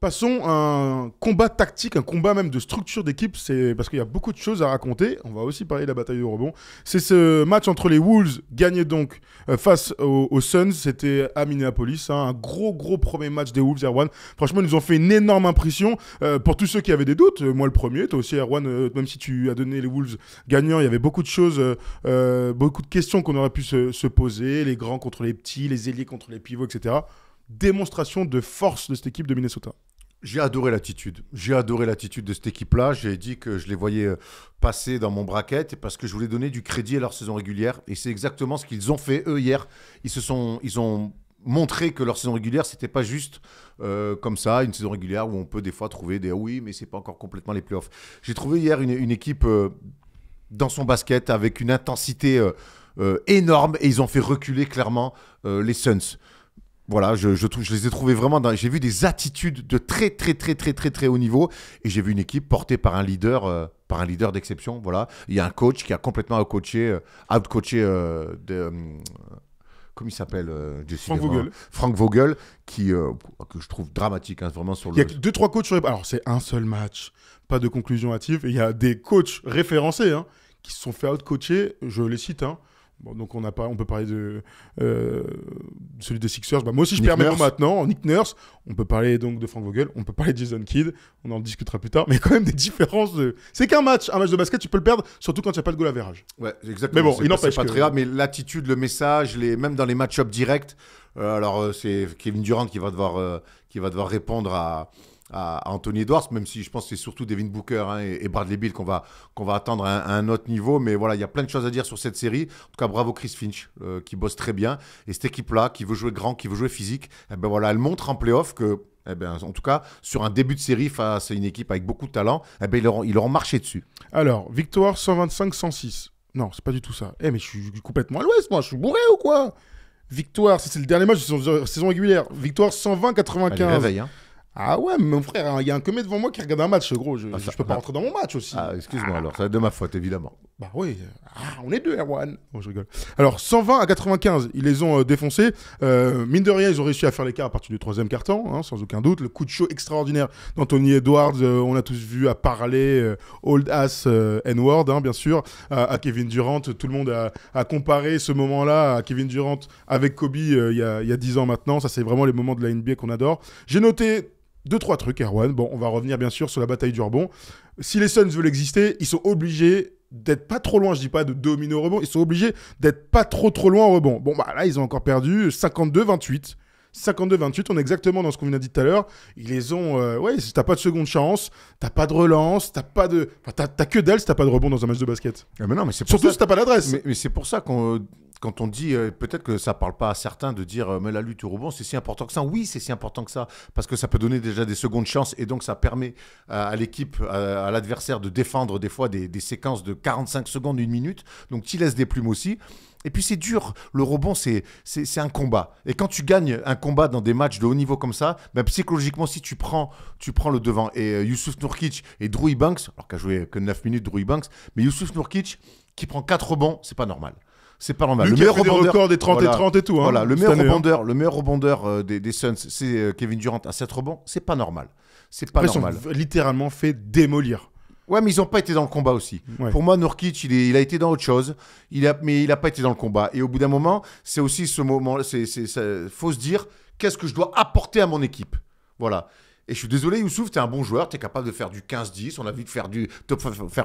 Passons à un combat tactique, un combat même de structure d'équipe. C'est parce qu'il y a beaucoup de choses à raconter. On va aussi parler de la bataille du rebond. C'est ce match entre les Wolves, gagné donc face aux Suns. C'était à Minneapolis. Hein, un gros premier match des Wolves, Erwan. Franchement, ils nous ont fait une énorme impression. Pour tous ceux qui avaient des doutes, moi le premier, toi aussi, Erwan, même si tu as donné les Wolves gagnants, il y avait beaucoup de choses, beaucoup de questions qu'on aurait pu se poser. Les grands contre les petits, les ailiers contre les pivots, etc. Démonstration de force de cette équipe de Minnesota. J'ai adoré l'attitude. J'ai adoré l'attitude de cette équipe-là. J'ai dit que je les voyais passer dans mon bracket parce que je voulais donner du crédit à leur saison régulière. Et c'est exactement ce qu'ils ont fait, eux, hier. Ils ont montré que leur saison régulière, c'était pas juste comme ça, une saison régulière où on peut des fois trouver des « oui, mais c'est pas encore complètement les playoffs ». J'ai trouvé hier une équipe dans son basket avec une intensité énorme et ils ont fait reculer clairement les Suns. Voilà, je les ai trouvés vraiment j'ai vu des attitudes de très haut niveau et j'ai vu une équipe portée par un leader d'exception. Voilà, il y a un coach qui a complètement outcoaché comment il s'appelle Frank Vogel, que je trouve dramatique, hein, vraiment sur le. Il y a 2-3 coachs sur les. Alors c'est un seul match, pas de conclusion hâtive. Et il y a des coachs référencés qui se sont fait outcoacher. Je les cite. Bon, donc on peut parler de celui des Sixers. Moi aussi je perds mes mots maintenant. Nick Nurse. On peut parler donc de Frank Vogel. On peut parler de Jason Kidd. On en discutera plus tard. Mais quand même des différences. C'est qu'un match. Un match de basket, tu peux le perdre, surtout quand il n'y a pas de goal average. Ouais, exactement. Mais bon, il n'empêche c'est pas très grave. Mais l'attitude, le message, même dans les match-ups directs. C'est Kevin Durant qui va devoir répondre à Anthony Edwards, même si je pense que c'est surtout Devin Booker et Bradley Beal qu'on va attendre à un autre niveau. Mais voilà, il y a plein de choses à dire sur cette série. En tout cas, bravo Chris Finch qui bosse très bien. Et cette équipe-là, qui veut jouer grand, qui veut jouer physique, voilà, elle montre en play-off que, en tout cas, sur un début de série face à une équipe avec beaucoup de talent, ils auront marché dessus. Alors, victoire 125-106. Non, c'est pas du tout ça. Mais je suis complètement à l'ouest, moi. Je suis bourré ou quoi? Victoire, c'est le dernier match de saison régulière. Victoire 120-95. Réveil, hein. Ah ouais, mais mon frère, il y a un comé devant moi qui regarde un match, gros. Je peux pas rentrer dans mon match aussi. Ah, excuse-moi alors, ça va être de ma faute, évidemment. Bah oui, on est deux, Erwan. Bon, je rigole. Alors, 120-95, ils les ont défoncés. Mine de rien, ils ont réussi à faire l'écart à partir du troisième quart-temps, sans aucun doute. Le coup de chaud extraordinaire d'Anthony Edwards, on a tous vu à parler Old Ass N-word, bien sûr, à Kevin Durant. Tout le monde a comparé ce moment-là à Kevin Durant avec Kobe il y a 10 ans maintenant. Ça, c'est vraiment les moments de la NBA qu'on adore. J'ai noté 2-3 trucs, Erwan. Bon, on va revenir bien sûr sur la bataille du rebond. Si les Suns veulent exister, ils sont obligés d'être pas trop loin. Je dis pas de dominer au rebond, ils sont obligés d'être pas trop loin au rebond. Bon, bah là, ils ont encore perdu 52-28. 52-28, on est exactement dans ce qu'on vient de dire tout à l'heure. Ils les ont... si t'as pas de seconde chance, t'as pas de relance, t'as que dalle si t'as pas de rebond dans un match de basket. Mais non, mais c'est surtout si t'as pas l'adresse. Mais c'est pour ça quand on dit, peut-être que ça parle pas à certains de dire mais la lutte au rebond, c'est si important que ça. Oui, c'est si important que ça, parce que ça peut donner déjà des secondes chances et donc ça permet à l'équipe, à l'adversaire de défendre des fois des séquences de 45 secondes, 1 minute. Donc tu laisses des plumes aussi. Et puis c'est dur, le rebond c'est un combat. Et quand tu gagnes un combat dans des matchs de haut niveau comme ça, psychologiquement si tu prends le devant. Et Youssouf Nurkic et Drew Banks, alors qu'a joué que 9 minutes Drew Banks, mais Youssouf Nurkic qui prend 4 rebonds, c'est pas normal. C'est pas normal. Le meilleur rebondeur, des records des 30 et 30 et tout. Voilà, le meilleur rebondeur des Suns, c'est Kevin Durant à 7 rebonds. C'est pas normal. C'est pas normal. Ils sont littéralement fait démolir. Ouais, mais ils n'ont pas été dans le combat aussi. Ouais. Pour moi, Nurkic, il a été dans autre chose. Mais il n'a pas été dans le combat. Et au bout d'un moment, c'est aussi ce moment. Faut se dire, qu'est-ce que je dois apporter à mon équipe? Voilà. Et je suis désolé, Youssouf, tu es un bon joueur, tu es capable de faire du 15-10, on a vu de faire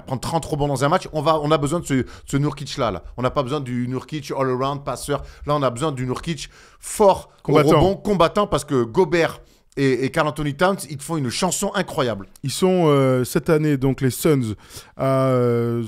prendre 30 rebonds dans un match. On a besoin de ce Nurkic-là. On n'a pas besoin du Nurkic all-around, passeur. Là, on a besoin du Nurkic fort, combattant. Au rebond, combattant, parce que Gobert et Karl Anthony Towns, ils te font une chanson incroyable. Ils sont, cette année, donc les Suns, à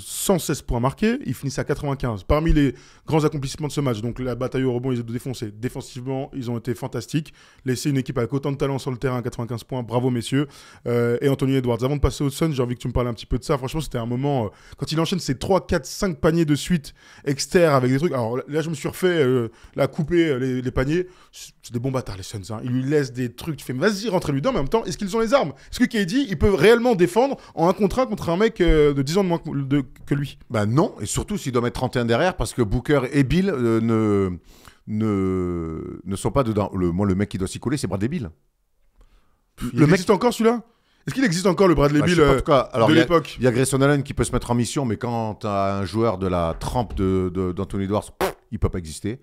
116 points marqués. Ils finissent à 95. Parmi les grands accomplissements de ce match, donc la bataille au rebond, ils ont défoncé. Défensivement, ils ont été fantastiques. Laisser une équipe avec autant de talent sur le terrain à 95 points, bravo messieurs. Et Anthony Edwards. Avant de passer aux Suns, j'ai envie que tu me parles un petit peu de ça. Franchement, c'était un moment, quand il enchaîne ses 3, 4, 5 paniers de suite externes avec des trucs. Alors là, je me suis refait couper les paniers. C'est des bons bâtards, les Suns. Ils lui laissent des trucs. Tu fais, vas-y, rentrez-lui dedans, mais en même temps, est-ce qu'ils ont les armes? Est-ce que KD, il peut réellement défendre en 1 contre 1 contre un mec de 10 ans de moins que lui? Bah non, et surtout s'il doit mettre 31 derrière, parce que Booker et Bill ne sont pas dedans. Le mec qui doit s'y coller, c'est Bradley Beal. Le mec existe encore celui-là? Est-ce qu'il existe encore le Bradley Bah, Beal je sais pas, en tout cas, alors, de il y a- l'époque? Il y a Grayson Allen qui peut se mettre en mission, mais quand tu as un joueur de la trempe d'Anthony Edwards, il peut pas exister.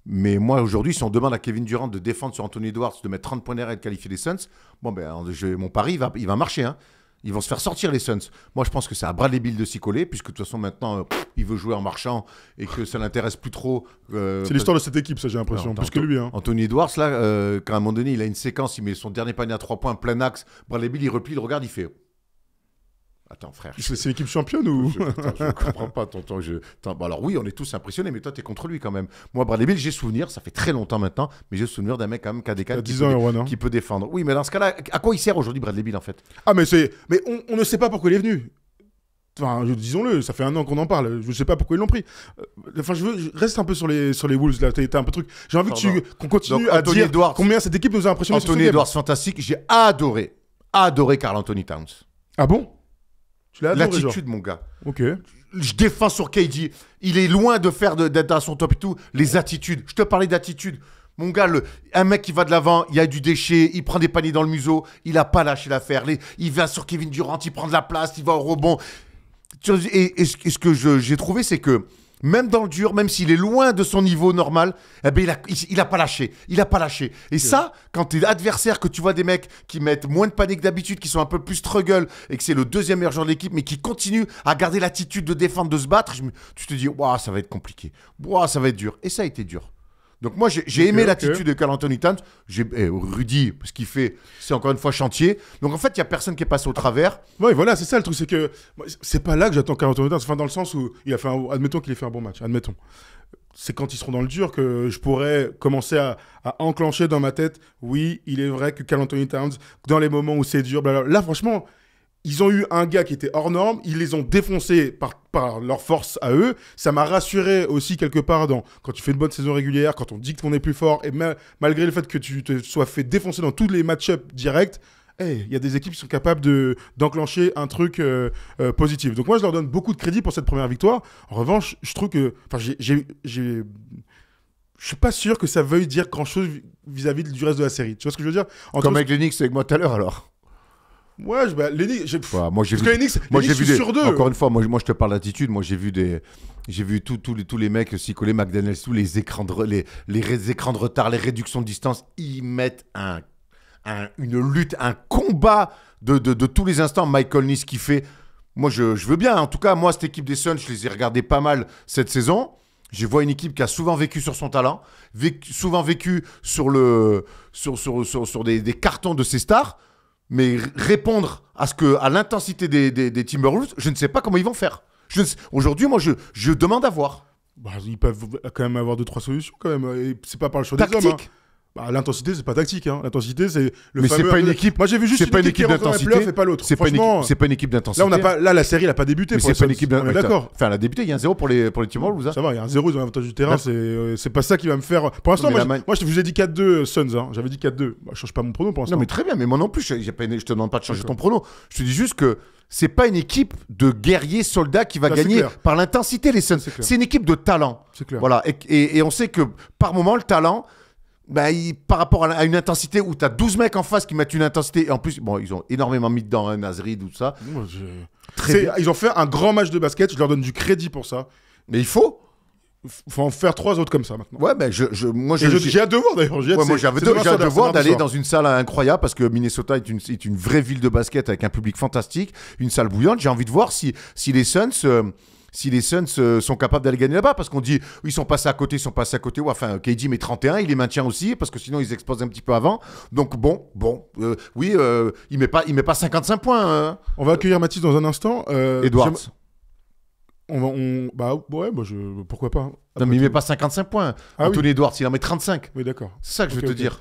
Mais moi, aujourd'hui, si on demande à Kevin Durant de défendre sur Anthony Edwards, de mettre 30 points d'air et de qualifier les Suns, bon, ben, mon pari, il va marcher. Hein. Ils vont se faire sortir les Suns. Moi, je pense que c'est à Bradley Beal de s'y coller, puisque de toute façon, maintenant, il veut jouer en marchant et que ça l'intéresse plus trop. C'est l'histoire de cette équipe, ça, j'ai l'impression. Non, Plus que lui. Hein. Anthony Edwards, là, quand à un moment donné, il a une séquence, il met son dernier panier à 3 points, plein axe. Bradley Beal, il replie, il regarde, il fait. Attends, frère. C'est l'équipe championne ou Je ne comprends pas, tonton. Bon, alors oui, on est tous impressionnés, mais toi, tu es contre lui quand même. Moi, Bradley Beal, j'ai souvenir, ça fait très longtemps maintenant, mais j'ai souvenir d'un mec quand même qui a des cannes, 10 ans, Erwan, hein. qui peut défendre. Oui, mais dans ce cas-là, à quoi il sert aujourd'hui Bradley Beal en fait? Ah, mais on ne sait pas pourquoi il est venu. Enfin, disons-le, ça fait 1 an qu'on en parle. Je ne sais pas pourquoi ils l'ont pris. Enfin, je reste un peu sur les Wolves là. T'as un peu truc. J'ai envie qu'on continue Donc, à Anthony dire Edwards. combien cette équipe nous a impressionné. Anthony Edwards, fantastique. J'ai adoré Karl Anthony Towns. Ah bon? Tu l'as adoré, L'attitude, mon gars. Ok. Je défends sur KD. Il est loin de faire d'être à son top et tout. Les attitudes. Je te parlais d'attitude. Mon gars, un mec qui va de l'avant, il y a du déchet, il prend des paniers dans le museau, il n'a pas lâché l'affaire. Il va sur Kevin Durant, il prend de la place, il va au rebond. Et ce que j'ai trouvé, c'est que même dans le dur, même s'il est loin de son niveau normal, eh ben il a pas lâché. Il a pas lâché. Et ça, quand tu es adversaire, que tu vois des mecs qui mettent moins de panique que d'habitude, qui sont un peu plus struggle, et que c'est le deuxième meilleur joueur de l'équipe, mais qui continue à garder l'attitude de défendre, de se battre, tu te dis, wow, ça va être compliqué. Wow, ça va être dur. Et ça a été dur. Donc moi, j'ai aimé l'attitude de Karl Anthony Towns. Rudy, ce qu'il fait, c'est encore une fois chantier. Donc en fait, il n'y a personne qui est passé au travers. Ouais, voilà, c'est ça le truc. C'est que c'est pas là que j'attends Karl Anthony Towns. Enfin, dans le sens où admettons qu'il ait fait un bon match. Admettons. C'est quand ils seront dans le dur que je pourrais commencer à enclencher dans ma tête. Oui, il est vrai que Karl Anthony Towns, dans les moments où c'est dur, blablabla. Là, franchement, ils ont eu un gars qui était hors norme, ils les ont défoncés par leur force à eux. Ça m'a rassuré aussi quelque part quand tu fais une bonne saison régulière, quand on dit qu'on est plus fort, et malgré le fait que tu te sois fait défoncer dans tous les match-ups directs, il y a des équipes qui sont capables d'enclencher un truc positif. Donc moi, je leur donne beaucoup de crédit pour cette première victoire. En revanche, je trouve que... je suis pas sûr que ça veuille dire grand-chose vis-à-vis du reste de la série. Tu vois ce que je veux dire? Comme avec les Knicks avec moi tout à l'heure, alors. Ouais, les Knicks, moi j'ai vu, j'ai vu sur deux. Encore une fois, moi je te parle d'attitude. Moi j'ai vu tous les mecs aussi coller McDaniels, tous les écrans les écrans de retard, les réductions de distance. Ils mettent une lutte, un combat de tous les instants. Michael Nice qui fait. Moi je veux bien. En tout cas, moi cette équipe des Suns, je les ai regardés pas mal cette saison. Je vois une équipe qui a souvent vécu sur son talent, souvent vécu sur des cartons de ses stars. Mais répondre à l'intensité des Timberwolves, je ne sais pas comment ils vont faire. Aujourd'hui, moi, je demande à voir. Bah, ils peuvent quand même avoir 2-3 solutions quand même. Et c'est pas par le choix des hommes. Hein. Bah, l'intensité, c'est pas tactique. Hein. L'intensité, c'est le mais fameux... c'est pas une équipe. Moi, j'ai vu juste une équipe qui rentre dans les playoffs et pas l'autre. C'est pas une équipe d'intensité. Là, la série, elle a pas débuté. Mais c'est pas une équipe d'intensité. D'accord. Enfin, elle a débuté. Il y a un 0 pour les Timberwolves. Hein. Ça va, il y a un 0, ils ont l'avantage du terrain. C'est pas ça qui va me faire. Pour l'instant, moi, je vous ai dit 4-2 Suns. Hein. J'avais dit 4-2. Bah, je change pas mon prono pour l'instant. Non, mais très bien. Mais moi non plus, je te demande pas de changer ton prono. Je te dis juste que c'est pas une équipe de guerriers soldats qui va gagner par l'intensité, les Suns. C'est une équipe de talent. C'est clair. Voilà. Et on sait que par moment, le talent. Bah, par rapport à une intensité où tu as 12 mecs en face qui mettent une intensité, et en plus, bon, ils ont énormément mis dedans, hein, Nasri, tout ça. Ils ont fait un grand match de basket, je leur donne du crédit pour ça. Mais il faut en faire 3 autres comme ça maintenant. Ouais, mais moi, j'ai hâte de voir d'ailleurs. J'ai hâte de voir d'aller dans une salle incroyable parce que Minnesota est une vraie ville de basket avec un public fantastique, une salle bouillante. J'ai envie de voir si les Suns. Si les Suns sont capables d'aller gagner là-bas, parce qu'on dit ils sont passés à côté. Ouais, enfin, KD met 31, il les maintient aussi, parce que sinon ils explosent un petit peu avant. Donc oui, il met pas 55 points. On va accueillir Mathis dans un instant. Edwards. Pourquoi pas. Non, mais il met pas 55 points. Anthony Edwards, il en met 35. Oui, d'accord. C'est ça que je veux te dire.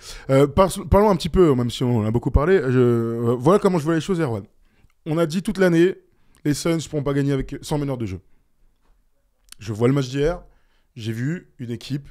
Parlons un petit peu, même si on en a beaucoup parlé. Voilà comment je vois les choses, Erwan. On a dit toute l'année, les Suns ne pourront pas gagner sans meneur de jeu. Je vois le match d'hier, j'ai vu une équipe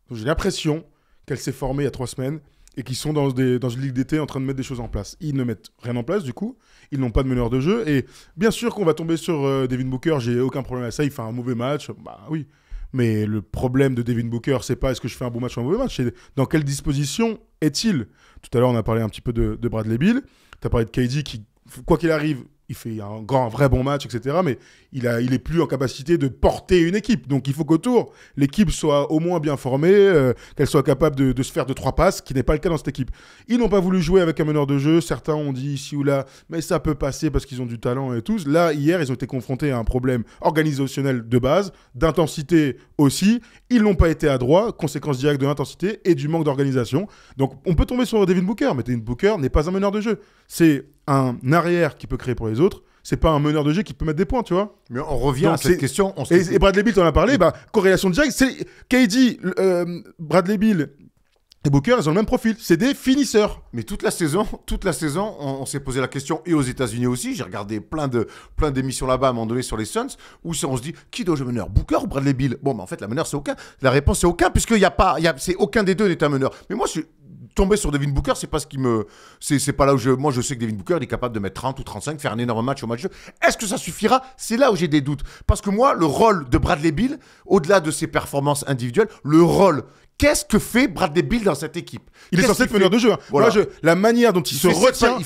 dont j'ai l'impression qu'elle s'est formée il y a 3 semaines et qui sont dans une ligue d'été en train de mettre des choses en place. Ils ne mettent rien en place, du coup. Ils n'ont pas de meneur de jeu. Et bien sûr qu'on va tomber sur Devin Booker, j'ai aucun problème à ça. Il fait un mauvais match. Bah oui. Mais le problème de Devin Booker, c'est pas est-ce que je fais un bon match ou un mauvais match, c'est dans quelle disposition est-il? Tout à l'heure, on a parlé un petit peu de Bradley Beal. Tu as parlé de KD qui, quoi qu'il arrive, il fait un vrai bon match, etc. Mais il est plus en capacité de porter une équipe. Donc il faut qu'autour, l'équipe soit au moins bien formée, qu'elle soit capable de se faire 2-3 passes, ce qui n'est pas le cas dans cette équipe. Ils n'ont pas voulu jouer avec un meneur de jeu. Certains ont dit ici ou là, mais ça peut passer parce qu'ils ont du talent et tout. Là, hier, ils ont été confrontés à un problème organisationnel de base, d'intensité aussi. Ils n'ont pas été adroits, conséquence directe de l'intensité et du manque d'organisation. Donc on peut tomber sur Devin Booker, mais Devin Booker n'est pas un meneur de jeu. C'est un arrière qui peut créer pour les autres. C'est pas un meneur de jeu qui peut mettre des points, tu vois. Mais on revient à cette question. Et Bradley Beal, t'en as parlé, corrélation directe. C'est KD, Bradley Beal et Booker, ils ont le même profil. C'est des finisseurs. Mais toute la saison, on s'est posé la question, et aux États-Unis aussi. J'ai regardé plein d'émissions là-bas à un moment donné sur les Suns, où on se dit, qui doit jouer meneur, Booker ou Bradley Beal? Bon, mais en fait, la meneur, c'est aucun. La réponse, c'est aucun, puisqu'il y a pas, c'est aucun des deux n'est un meneur. Mais moi, je suis tombé sur Devin Booker, c'est pas ce qui me, c'est pas là où moi, je sais que Devin Booker, il est capable de mettre 30 ou 35, faire un énorme match au match de jeu. Est-ce que ça suffira? C'est là où j'ai des doutes. Parce que moi, le rôle de Bradley Beal, au-delà de ses performances individuelles, le rôle, qu'est-ce que fait Bradley Beal dans cette équipe? Il est censé être meneur de jeu. Voilà. Moi, la manière dont il se retient,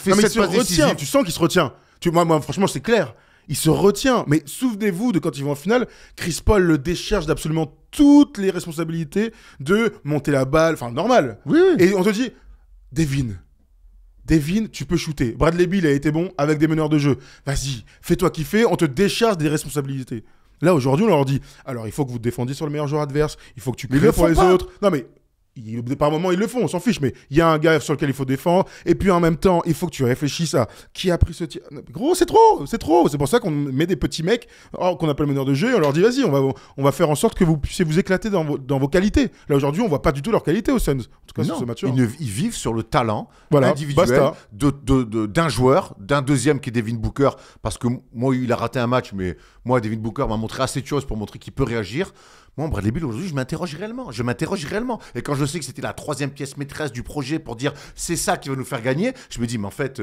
tu sens qu'il se retient. Moi, franchement, c'est clair. Il se retient. Mais souvenez-vous de quand ils vont en finale, Chris Paul le décharge d'absolument toutes les responsabilités de monter la balle. Enfin, normal. Oui. Et on te dit, Devin, tu peux shooter. Bradley Beal a été bon avec des meneurs de jeu. Vas-y, fais-toi kiffer, on te décharge des responsabilités. Là, aujourd'hui, on leur dit, alors il faut que vous te défendiez sur le meilleur joueur adverse, il faut que tu crées pour les autres. Non, mais par moment, ils le font, on s'en fiche, mais il y a un gars sur lequel il faut défendre, et puis en même temps, il faut que tu réfléchisses à qui a pris ce tir. Gros, c'est trop. C'est pour ça qu'on met des petits mecs qu'on appelle meneurs de jeu, et on leur dit, vas-y, on va faire en sorte que vous puissiez vous éclater dans vos qualités. Là, aujourd'hui, on voit pas du tout leur qualité aux Suns, en tout cas sur ce match-là. Ils vivent sur le talent individuel d'un joueur, d'un deuxième qui est Devin Booker, parce que moi, il a raté un match, mais moi, Devin Booker m'a montré assez de choses pour montrer qu'il peut réagir. Moi, Bradley Beal, aujourd'hui, je m'interroge réellement. Et quand je sais que c'était la troisième pièce maîtresse du projet pour dire c'est ça qui va nous faire gagner, je me dis, mais en fait,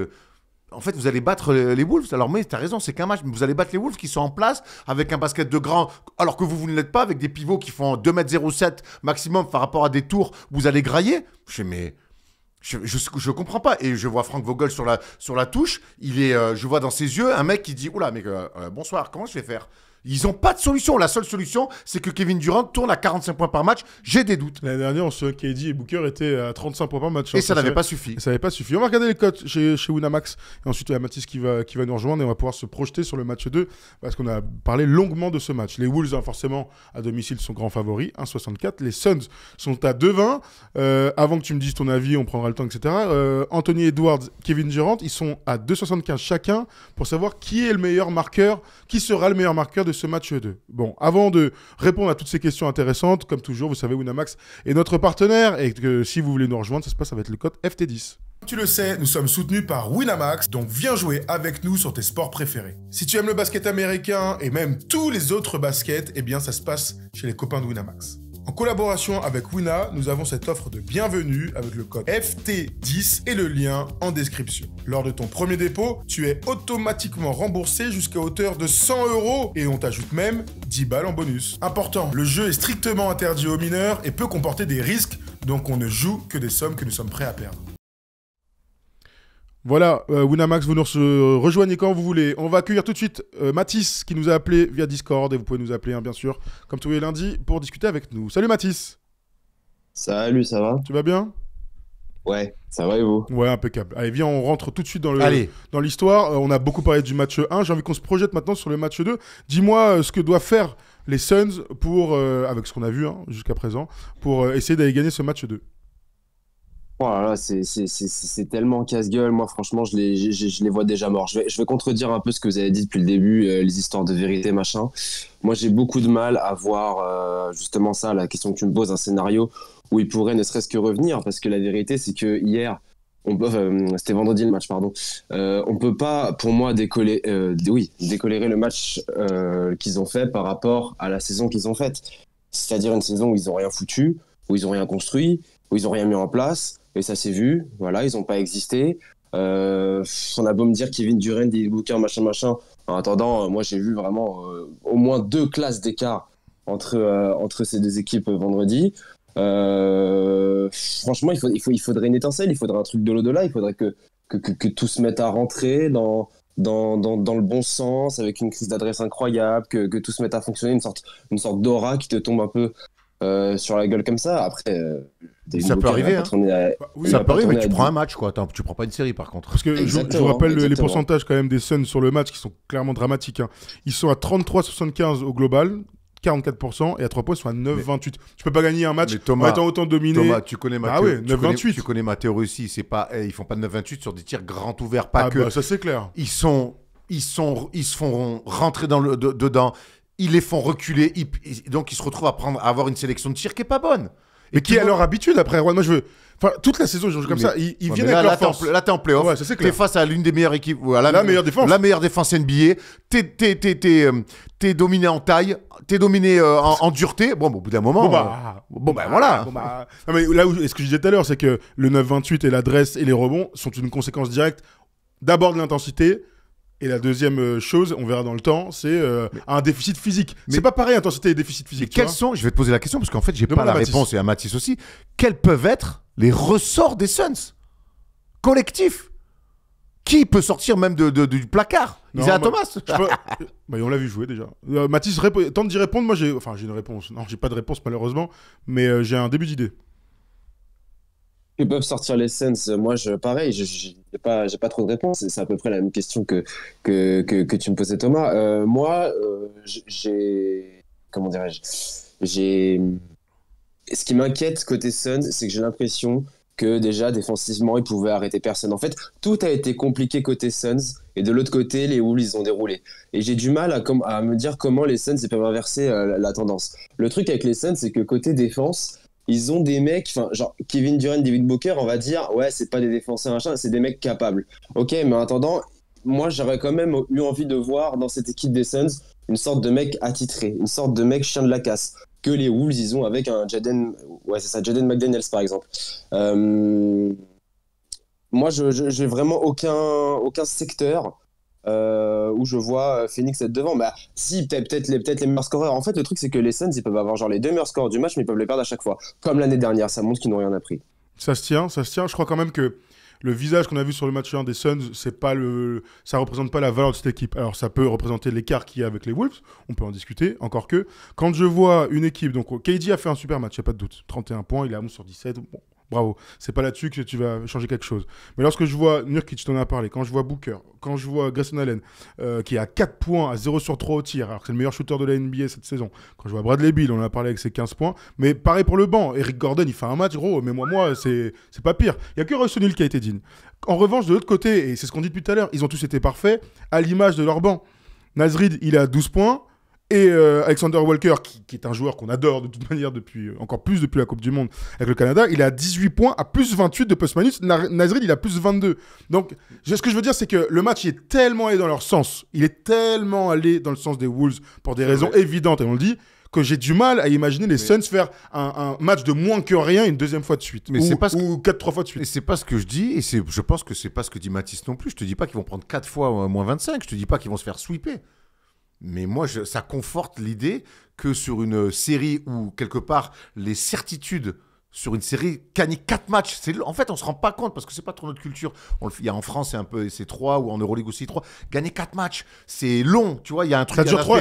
vous allez battre les Wolves. Alors, mais t'as raison, c'est qu'un match, mais vous allez battre les Wolves qui sont en place avec un basket de grand, alors que vous ne l'êtes pas, avec des pivots qui font 2,07 m maximum par rapport à des tours, vous allez grailler. Je comprends pas. Et je vois Frank Vogel sur la touche. Je vois dans ses yeux un mec qui dit, oula, mec, bonsoir, comment je vais faire? Ils n'ont pas de solution. La seule solution, c'est que Kevin Durant tourne à 45 points par match. J'ai des doutes. L'année dernière, KD et Booker étaient à 35 points par match. Et ça n'avait pas suffi. Ça n'avait pas suffi. On va regarder les cotes chez Winamax. Et ensuite, il y a Mathis qui va nous rejoindre et on va pouvoir se projeter sur le match 2 parce qu'on a parlé longuement de ce match. Les Wolves, forcément, à domicile, sont grands favoris, 1,64. Les Suns sont à 2,20. Avant que tu me dises ton avis, on prendra le temps, etc. Anthony Edwards, Kevin Durant, ils sont à 2,75 chacun pour savoir qui est le meilleur marqueur, qui sera le meilleur marqueur de ce match 2. Bon, avant de répondre à toutes ces questions intéressantes, comme toujours, vous savez, Winamax est notre partenaire et que si vous voulez nous rejoindre, ça se passe avec le code FT10. Tu le sais, nous sommes soutenus par Winamax, donc viens jouer avec nous sur tes sports préférés. Si tu aimes le basket américain et même tous les autres baskets, eh bien ça se passe chez les copains de Winamax. En collaboration avec Wina, nous avons cette offre de bienvenue avec le code FT10 et le lien en description. Lors de ton premier dépôt, tu es automatiquement remboursé jusqu'à hauteur de 100 € et on t'ajoute même 10 balles en bonus. Important, le jeu est strictement interdit aux mineurs et peut comporter des risques, donc on ne joue que des sommes que nous sommes prêts à perdre. Voilà, Winamax, vous nous rejoignez quand vous voulez. On va accueillir tout de suite Mathis qui nous a appelé via Discord et vous pouvez nous appeler, bien sûr, comme tous les lundis, pour discuter avec nous. Salut Mathis. Salut, ça va? Tu vas bien? Ouais, ça va et vous? Ouais, impeccable. Allez, viens, on rentre tout de suite dans l'histoire. On a beaucoup parlé du match 1. J'ai envie qu'on se projette maintenant sur le match 2. Dis-moi ce que doivent faire les Suns pour, avec ce qu'on a vu jusqu'à présent, pour essayer d'aller gagner ce match 2. Oh là là, c'est tellement casse-gueule. Moi, franchement, je les vois déjà morts. Je vais contredire un peu ce que vous avez dit depuis le début, les histoires de vérité, machin. Moi, j'ai beaucoup de mal à voir justement ça, la question que tu me poses, un scénario où il pourrait ne serait-ce que revenir. Parce que la vérité, c'est que hier, c'était vendredi le match, pardon. On peut pas, pour moi, décolérer le match qu'ils ont fait par rapport à la saison qu'ils ont faite. C'est-à-dire une saison où ils ont rien foutu, où ils ont rien construit, où ils ont rien mis en place. Et ça s'est vu, voilà, ils n'ont pas existé. On a beau me dire Kevin Durant, Devin Booker, machin. En attendant, moi j'ai vu vraiment au moins 2 classes d'écart entre ces deux équipes vendredi. Franchement, il faudrait une étincelle, il faudrait un truc de l'au-delà, il faudrait que tout se mette à rentrer dans le bon sens, avec une crise d'adresse incroyable, que tout se mette à fonctionner, une sorte d'aura qui te tombe un peu sur la gueule comme ça. Après, ça peut arriver, hein. Oui, ça peut arriver, mais tu prends un match, quoi. Tu prends pas une série, par contre. Parce que je vous rappelle les pourcentages quand même des Suns sur le match qui sont clairement dramatiques. Hein. Ils sont à 33-75 au global, 44%, et à 3 points, ils sont à 9-28. Tu peux pas gagner un match en étant autant dominé. Thomas, tu connais ma tu connais ma théorie aussi. C'est pas, ils font pas de 9-28 sur des tirs grands ouverts. Ça c'est clair. Ils se font rentrer dedans. Ils les font reculer. Donc ils se retrouvent à avoir une sélection de tirs qui est pas bonne. Et qui est leur habitude après. Moi, je veux. Enfin, toute la saison, je joue comme ça. Ils viennent avec leur force. Là, t'es en playoff. Ouais, ça, c'est clair. T'es face à l'une des meilleures équipes. La meilleure défense. La meilleure défense NBA. T'es dominé en taille. T'es dominé en dureté. Bon, au bout d'un moment. Voilà. Non, mais là où, ce que je disais tout à l'heure, c'est que le 9-28 et l'adresse et les rebonds sont une conséquence directe d'abord de l'intensité. Et la deuxième chose, on verra dans le temps, c'est un déficit physique. C'est pas pareil, intensité et déficit physique. Quels sont, je vais te poser la question, parce qu'en fait, j'ai pas la réponse, et à Mathis aussi, quels peuvent être les ressorts des Suns collectifs? Qui peut sortir même du placard? Isaiah Thomas. On l'a vu jouer déjà. Mathis tente d'y répondre. Moi, j'ai une réponse. Non, j'ai pas de réponse malheureusement, mais j'ai un début d'idée. Que peuvent sortir les Suns? Moi, pareil, j'ai pas trop de réponses. C'est à peu près la même question que tu me posais, Thomas. Moi, comment dirais-je? Ce qui m'inquiète côté Suns, c'est que j'ai l'impression que déjà défensivement, ils pouvaient arrêter personne. En fait, tout a été compliqué côté Suns, et de l'autre côté, les Wolves, ils ont déroulé. Et j'ai du mal à me dire comment les Suns ils peuvent inverser la tendance. Le truc avec les Suns, c'est que côté défense, ils ont des mecs, genre Kevin Durant, David Booker, on va dire, ouais, c'est pas des défenseurs, machin, c'est des mecs capables. Ok, mais en attendant, moi, j'aurais quand même eu envie de voir dans cette équipe des Suns une sorte de mec attitré, une sorte de mec chien de la casse, que les Wolves, ils ont avec un Jaden McDaniels, par exemple. Moi, j'ai vraiment aucun secteur où je vois Phoenix être devant. Bah, si, peut-être les meilleurs scoreurs. En fait, le truc, c'est que les Suns, ils peuvent avoir genre les 2 meilleurs scores du match, mais ils peuvent les perdre à chaque fois. Comme l'année dernière, ça montre qu'ils n'ont rien appris. Ça se tient. Je crois quand même que le visage qu'on a vu sur le match 1 des Suns, ça représente pas la valeur de cette équipe. Alors, ça peut représenter l'écart qu'il y a avec les Wolves, on peut en discuter, encore que. Quand je vois une équipe, donc KD a fait un super match, il n'y a pas de doute. 31 points, il est à 11 sur 17, bon. Bravo, c'est pas là-dessus que tu vas changer quelque chose. Mais lorsque je vois Nurkic, t'en as parlé, quand je vois Booker, quand je vois Grayson Allen, qui est à 4 points, à 0 sur 3 au tir, alors que c'est le meilleur shooter de la NBA cette saison, quand je vois Bradley Beal, on en a parlé avec ses 15 points, mais pareil pour le banc, Eric Gordon, il fait un match, gros, mais moi c'est pas pire. Il y a que Royce O'Neal qui a été digne. En revanche, de l'autre côté, et c'est ce qu'on dit depuis tout à l'heure, ils ont tous été parfaits, à l'image de leur banc. Naz Reid, il est à 12 points, et Alexander Walker, qui est un joueur qu'on adore de toute manière encore plus depuis la Coupe du Monde avec le Canada, il est à 18 points, à plus 28 de post-manus. Naz Reid, il a plus 22. Donc, ce que je veux dire, c'est que le match, il est tellement allé dans leur sens. Il est tellement allé dans le sens des Wolves pour des raisons évidentes, et on le dit, que j'ai du mal à imaginer les Suns faire un match de moins que rien une deuxième fois de suite. Ou 4-3 fois de suite. Et c'est pas ce que je dis, et je pense que c'est pas ce que dit Mathis non plus. Je te dis pas qu'ils vont prendre 4 fois moins 25, je te dis pas qu'ils vont se faire sweeper. Mais moi, ça conforte l'idée que sur une série où, quelque part, les certitudes sur une série, gagner 4 matchs, en fait, on se rend pas compte parce que c'est pas trop notre culture. Il y a en France, c'est 3 ou en Euroleague aussi 3. Gagner 4 matchs, c'est long, tu vois, il y a un truc. Ça dure 3.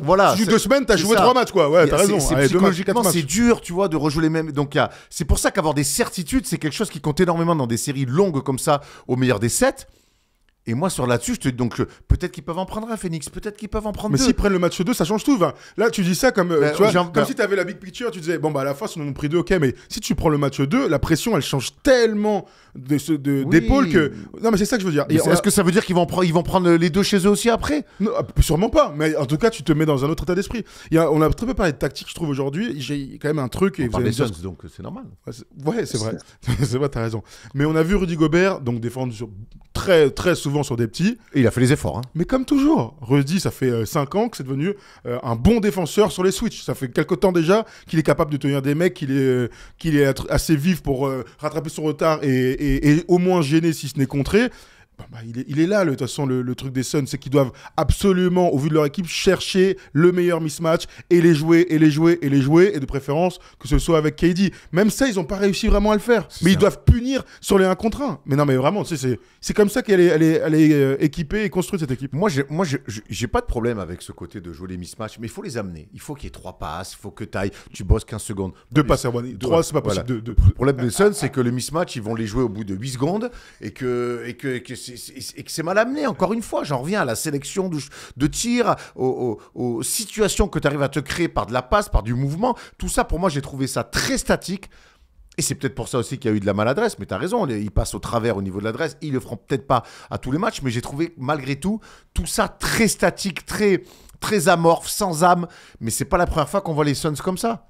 Voilà, tu joues 2 semaines, t'as joué 3 matchs, quoi. Ouais, t'as raison. Psychologiquement, c'est dur, tu vois, de rejouer les mêmes. Donc, c'est pour ça qu'avoir des certitudes, c'est quelque chose qui compte énormément dans des séries longues comme ça, au meilleur des 7. Et moi, sur là-dessus, je te dis donc peut-être qu'ils peuvent en prendre un Phoenix, peut-être qu'ils peuvent en prendre 2. Mais s'ils prennent le match 2, ça change tout. Enfin, là, tu dis ça comme, tu vois, comme si tu avais la big picture, tu disais, bon, bah à la fin, si on en a pris 2, ok, mais si tu prends le match 2, la pression, elle change tellement d'épaule que. Non, mais c'est ça que je veux dire. Est-ce que ça veut dire qu'ils vont prendre les 2 chez eux aussi après? Non, sûrement pas. Mais en tout cas, tu te mets dans un autre état d'esprit. On a très peu parlé de tactique, je trouve, aujourd'hui. J'ai quand même un truc. On parle des Suns, donc c'est normal. Ouais, c'est vrai. C'est vrai, t'as raison. Mais on a vu Rudy Gobert, donc défendre très, très souvent sur des petits. Et il a fait les efforts. Hein. Mais comme toujours, Rudy, ça fait 5 ans que c'est devenu un bon défenseur sur les switches. Ça fait quelques temps déjà qu'il est capable de tenir des mecs, qu'il est assez vif pour rattraper son retard et au moins gêner si ce n'est contrer. Il est là, de toute façon, le truc des Suns, c'est qu'ils doivent absolument, au vu de leur équipe, chercher le meilleur mismatch et les jouer, et de préférence que ce soit avec KD. Même ça, ils n'ont pas réussi vraiment à le faire. Mais ils doivent punir sur les 1 contre 1. Mais non, mais vraiment, tu sais, c'est comme ça qu'elle est équipée et construite, cette équipe. Moi, j'ai pas de problème avec ce côté de jouer les mismatchs, mais il faut les amener. Il faut qu'il y ait 3 passes, il faut que tu bosses 15 secondes. 2 passes à 3, c'est pas possible. Voilà. Le problème des Suns, c'est que les mismatchs, ils vont les jouer au bout de 8 secondes et que c'est mal amené. Encore une fois, j'en reviens à la sélection de tirs, aux situations que tu arrives à te créer par de la passe, par du mouvement. Tout ça, pour moi, j'ai trouvé ça très statique. Et c'est peut-être pour ça aussi qu'il y a eu de la maladresse. Mais tu as raison, ils passent au travers au niveau de l'adresse. Ils le feront peut-être pas à tous les matchs, mais j'ai trouvé malgré tout ça très statique, très amorphe, sans âme. Mais c'est pas la première fois qu'on voit les Suns comme ça.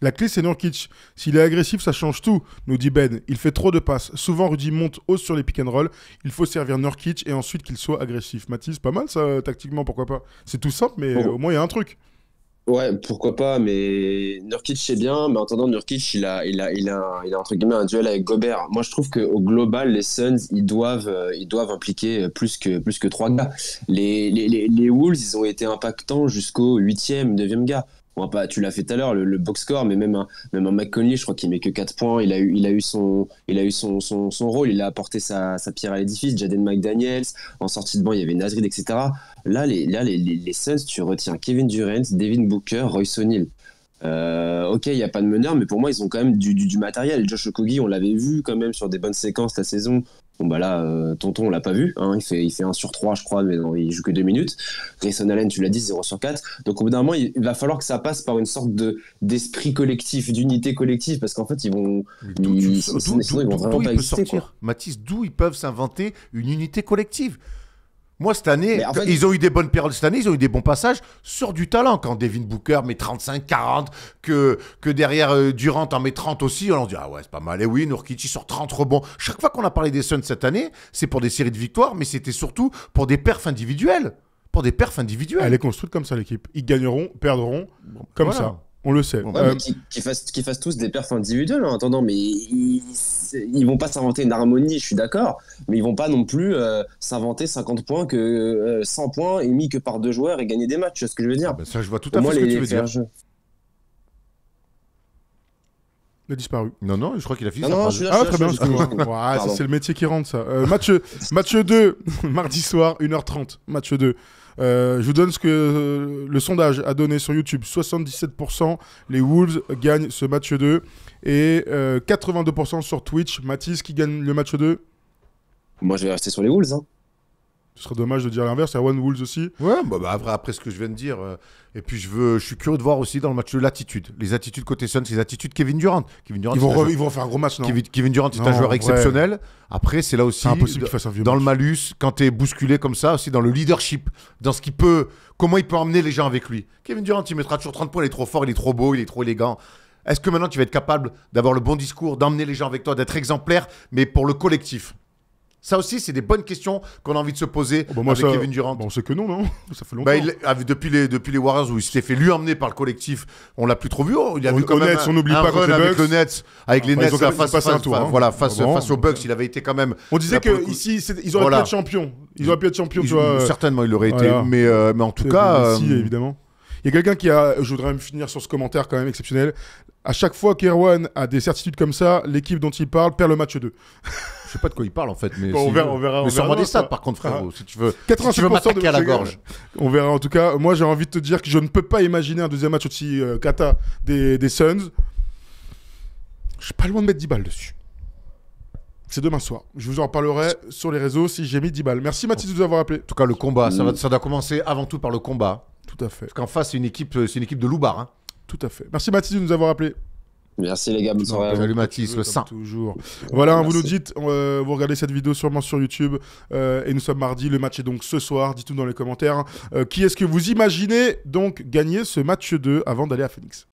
La clé, c'est Nurkic. S'il est agressif, ça change tout, nous dit Ben. Il fait trop de passes. Souvent, Rudy monte haut sur les pick and roll. Il faut servir Nurkic et ensuite qu'il soit agressif. Mathis, pas mal ça, tactiquement, pourquoi pas. C'est tout simple, mais au moins, il y a un truc. Ouais, pourquoi pas, mais Nurkic c'est bien, mais en attendant, Nurkic il a entre guillemets un duel avec Gobert. Moi je trouve qu'au global, les Suns ils doivent impliquer plus que 3 gars. Les Wolves ils ont été impactants jusqu'au 8e, 9e gars. Bon, tu l'as fait tout à l'heure, le box score, mais même un McConley, je crois qu'il met que 4 points. Il a eu son rôle, il a apporté sa pierre à l'édifice. Jaden McDaniels, en sortie de banc, il y avait Nasrid, etc. Là, les Suns, tu retiens Kevin Durant, Devin Booker, Royce O'Neal. Ok, il n'y a pas de meneur, mais pour moi, ils ont quand même du matériel. Josh Okogie, on l'avait vu quand même sur des bonnes séquences la saison. Bon, bah là, Tonton, on l'a pas vu. Hein, il fait 1 sur 3, je crois, mais non, il joue que 2 minutes. Grayson Allen, tu l'as dit, 0 sur 4. Donc, au bout d'un moment, il va falloir que ça passe par une sorte d'esprit collectif, d'unité collective, parce qu'en fait, ils vont vraiment pas exister. Mathis, d'où ils peuvent s'inventer une unité collective? Moi, cette année, en fait, ils ont eu des bonnes périodes. Cette année, ils ont eu des bons passages sur du talent. Quand Devin Booker met 35, 40, que derrière Durant en met 30 aussi, on dit ah ouais, c'est pas mal. Et oui, Nurkic sort 30 rebonds. Chaque fois qu'on a parlé des Suns cette année, c'est pour des séries de victoires, mais c'était surtout pour des perfs individuels. Elle est construite comme ça, l'équipe. Ils gagneront, perdront, comme ça. On le sait. Ouais, qu'ils fassent tous des perfs individuels en attendant, mais ils vont pas s'inventer une harmonie, je suis d'accord, mais ils vont pas non plus s'inventer 50 points, 100 points émis que par 2 joueurs et gagner des matchs, tu vois ce que je veux dire. Ça, je vois tout à fait ce que tu veux dire. Il a disparu. Non, je crois qu'il a fini. Non, je suis là. Très bien. C'est le métier qui rentre, ça. Match 2, mardi soir, 1h30. Match 2. Je vous donne ce que le sondage a donné sur YouTube. 77%, les Wolves gagnent ce match 2. Et 82% sur Twitch. Mathis, qui gagne le match 2? Moi, je vais rester sur les Wolves. Hein. Ce serait dommage de dire l'inverse. Il y a One Wolves aussi. Ouais, après ce que je viens de dire. Et puis, je suis curieux de voir aussi dans le match de l'attitude. Les attitudes côté Suns, les attitudes Kevin Durant. Ils vont faire un gros match, non? Kevin Durant est un joueur exceptionnel. Après, c'est là aussi, impossible qu'il fasse un vieux dans match. Le malus, quand tu es bousculé comme ça, aussi dans le leadership, dans ce qu'il peut, comment il peut emmener les gens avec lui. Kevin Durant, il mettra toujours 30 points, il est trop fort, il est trop beau, il est trop élégant. Est-ce que maintenant, tu vas être capable d'avoir le bon discours, d'emmener les gens avec toi, d'être exemplaire, mais pour le collectif? Ça aussi, c'est des bonnes questions qu'on a envie de se poser avec Kevin Durant. On sait que non. Ça fait longtemps. Depuis les Warriors où il s'était fait lui emmener par le collectif, on l'a plus trop vu. Il a vu quand même on n'oublie pas run avec le Nets, avec les Nets face aux Bucks. Il avait été quand même. On disait qu'ici, ils auraient pu être champions. Ils auraient pu être champions. Certainement, il aurait été. Mais en tout cas. Si, évidemment. Il y a quelqu'un qui a. Je voudrais même finir sur ce commentaire quand même exceptionnel. À chaque fois qu'Erwan a des certitudes comme ça, l'équipe dont il parle perd le match 2. Je sais pas de quoi il parle en fait, mais on verra. Mais sors-moi des stats par contre, frérot, si tu veux. 86% m'attaquer à la gorge. On verra en tout cas. Moi, j'ai envie de te dire que je ne peux pas imaginer un deuxième match aussi cata des Suns. Je suis pas loin de mettre 10 balles dessus. C'est demain soir. Je vous en reparlerai sur les réseaux si j'ai mis 10 balles. Merci Mathis de nous avoir appelé. En tout cas, le combat, ça doit commencer avant tout par le combat. Tout à fait. Parce qu'en face, c'est une équipe de loupards. Hein. Tout à fait. Merci Mathis de nous avoir appelé. Merci les gars, bonne soirée. Salut Mathis, le sang. Toujours. Voilà, vous nous dites, vous regardez cette vidéo sûrement sur YouTube et nous sommes mardi, le match est donc ce soir, dites-nous dans les commentaires qui est-ce que vous imaginez donc gagner ce match 2 avant d'aller à Phoenix.